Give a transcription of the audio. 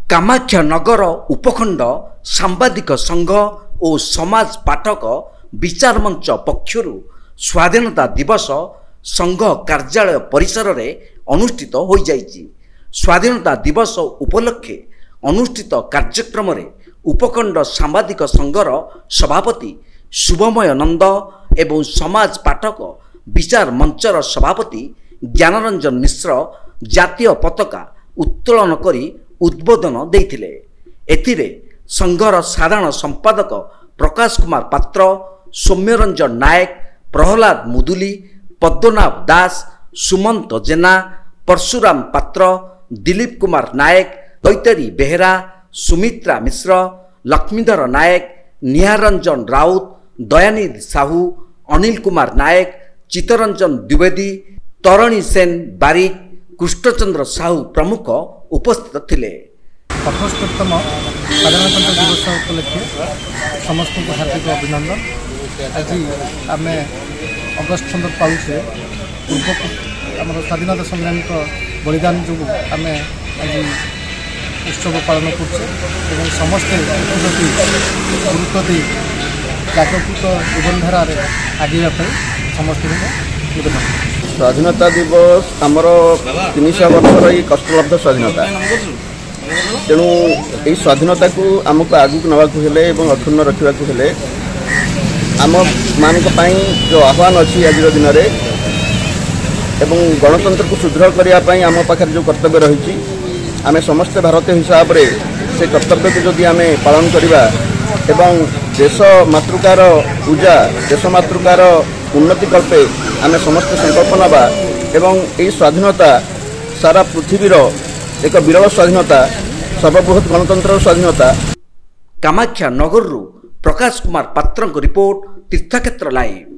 कामाख्यानगर उपखंड सांबादिक संघ और समाज पाठक विचार मंच पक्षर स्वाधीनता दिवस संघ कार्यालय परिसर में अनुष्ठित हो जाइछि। स्वाधीनता दिवस उपलक्षे अनुष्ठित कार्यक्रम में उपखंड सांबादिक संघर सभापति शुभमय नंद एवं समाज पाठक विचार मंचर सभापति ज्ञानरंजन मिश्र जातीय पताका उत्तोलन करी उद्बोधन देइथिले। एथिरे संघर साधारण संपादक प्रकाश कुमार पात्र, सौम्यरंजन नायक, प्रहलाद मुदुली, पद्मनाभ दास, सुमंत जेना, परशुराम पात्र, दिलीप कुमार नायक, दैतरी बेहेरा, सुमित्रा मिश्र, लक्ष्मीधर नायक, निहारंजन राउत, दयानिधि साहू, अनिल कुमार नायक, चित्तरंजन द्विवेदी, तरणी सेन बारिक, कृष्णचंद्र साहू प्रमुख उपस्थित थिले। 78तम साधारणतंत्र दिवस उपलक्षे समस्त को हार्दिक अभिनंदन। आज आम अगस्ट 15 पाऊे पूर्व आम स्वाधीनता संग्रामी बलिदान जो आम आज उत्सव पालन कर समस्ते गुरुत्व दे जागृत जीवनधारा आगे समस्त निवेदन। स्वाधीनता दिवस आमर 300 वर्षर ये कष्टलब्ध स्वाधीनता, तेणु यही स्वाधीनता को आमको आगू नवाक हेले एवं अक्षुण्ण रखा हेले आम मान जो आह्वान अच्छी आज दिन में एवं गणतंत्र को सुदृढ़ करने आम पाखे जो कर्तव्य रही आम समस्ते भारतीय हिसाब से से कर्तव्य को जदि आम पालन करवा एवं देश मातृकार पूजा देश मातृकार उन्नति कल्पे आम समस्त संकल्प नवा एवं यही स्वाधीनता सारा पृथ्वीर एक विरल स्वाधीनता सर्वबृहत गणतंत्र स्वाधीनता। कामाख्यानगर प्रकाश कुमार पात्र रिपोर्ट तीर्थक्षेत्र लाइव।